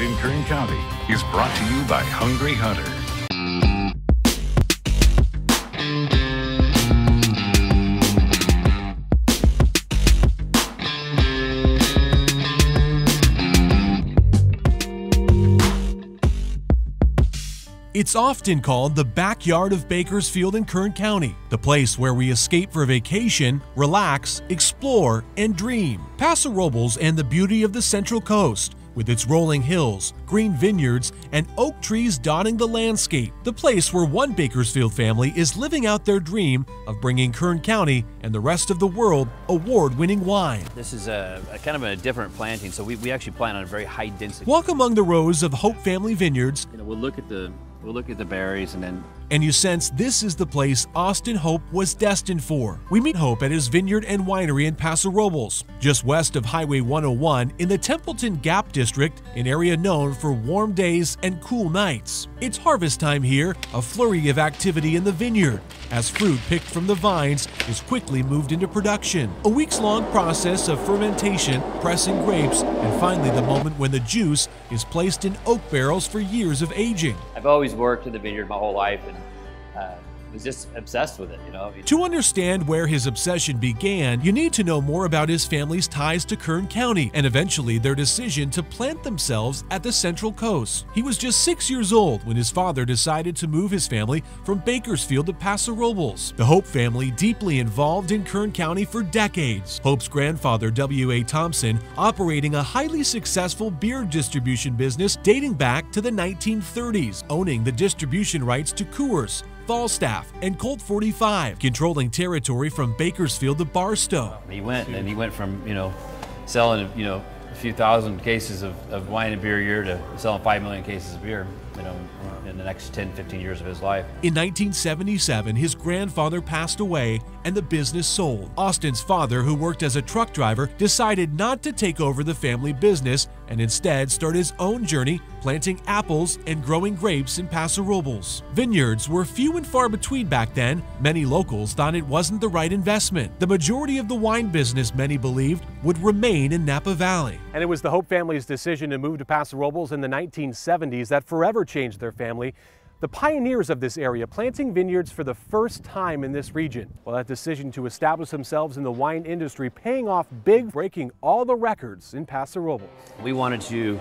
Market in Kern County is brought to you by Hungry Hunter. It's often called the backyard of Bakersfield in Kern County, the place where we escape for vacation, relax, explore, and dream. Paso Robles and the beauty of the Central Coast, with its rolling hills, green vineyards, and oak trees dotting the landscape. The place where one Bakersfield family is living out their dream of bringing Kern County and the rest of the world award-winning wine. This is a kind of a different planting, so we actually plant on a very high density. Walk among the rows of Hope Family Vineyards. We'll look at the berries and you sense this is the place Austin Hope was destined for. We meet Hope at his vineyard and winery in Paso Robles, just west of Highway 101 in the Templeton Gap District, an area known for warm days and cool nights. It's harvest time here, a flurry of activity in the vineyard, as fruit picked from the vines is quickly moved into production. A weeks-long process of fermentation, pressing grapes, and finally the moment when the juice is placed in oak barrels for years of aging. I've always worked in the vineyard my whole life and was just obsessed with it, To understand where his obsession began, you need to know more about his family's ties to Kern County and eventually their decision to plant themselves at the Central Coast. He was just 6 years old when his father decided to move his family from Bakersfield to Paso Robles. The Hope family deeply involved in Kern County for decades. Hope's grandfather, W.A. Thompson, operating a highly successful beer distribution business dating back to the 1930s, owning the distribution rights to Coors, Falstaff, and Colt 45, controlling territory from Bakersfield to Barstow. He went from, selling, a few thousand cases of wine and beer a year to selling 5 million cases of beer, in the next 10, 15 years of his life. In 1977, his grandfather passed away and the business sold. Austin's father, who worked as a truck driver, decided not to take over the family business and instead start his own journey planting apples and growing grapes in Paso Robles. Vineyards were few and far between back then. Many locals thought it wasn't the right investment. The majority of the wine business, many believed, would remain in Napa Valley. And it was the Hope family's decision to move to Paso Robles in the 1970s that forever changed their family. The pioneers of this area planting vineyards for the first time in this region. Well, that decision to establish themselves in the wine industry paying off big, breaking all the records in Paso Robles. We wanted to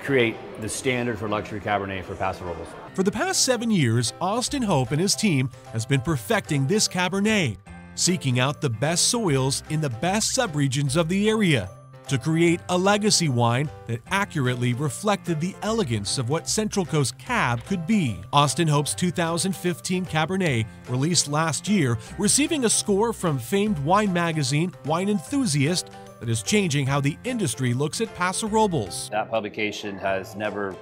create the standard for luxury Cabernet for Paso Robles. For the past 7 years, Austin Hope and his team has been perfecting this Cabernet, seeking out the best soils in the best subregions of the area to create a legacy wine that accurately reflected the elegance of what Central Coast Cab could be. Austin Hope's 2015 Cabernet, released last year, receiving a score from famed wine magazine Wine Enthusiast that is changing how the industry looks at Paso Robles. That publication has never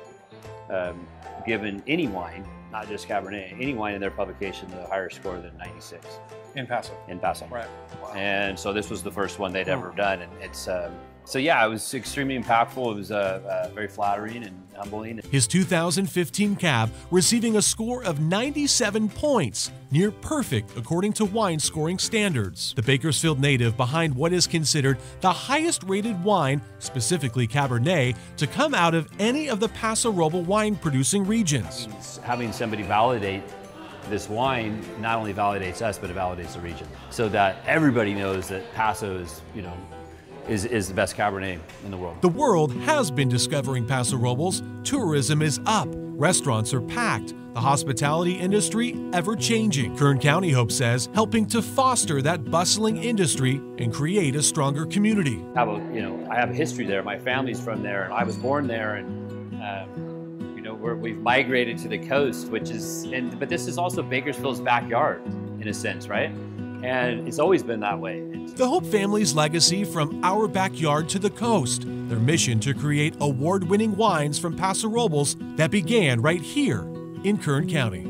given any wine, not just Cabernet, any wine in their publication a higher score than 96. In Paso? In Paso. Right. Wow. And so this was the first one they'd ever done, and it's so yeah, it was extremely impactful. It was very flattering and humbling. His 2015 Cab receiving a score of 97 points, near perfect according to wine scoring standards. The Bakersfield native behind what is considered the highest rated wine, specifically Cabernet, to come out of any of the Paso Robles wine producing regions. Having somebody validate this wine not only validates us, but it validates the region, so that everybody knows that Paso is, is the best Cabernet in the world. The world has been discovering Paso Robles. Tourism is up. Restaurants are packed. The hospitality industry ever-changing. Kern County, Hope says, helping to foster that bustling industry and create a stronger community. I have a history there. My family's from there, and I was born there, and we've migrated to the coast, but this is also Bakersfield's backyard in a sense, right? And it's always been that way. The Hope family's legacy from our backyard to the coast. Their mission to create award-winning wines from Paso Robles that began right here in Kern County.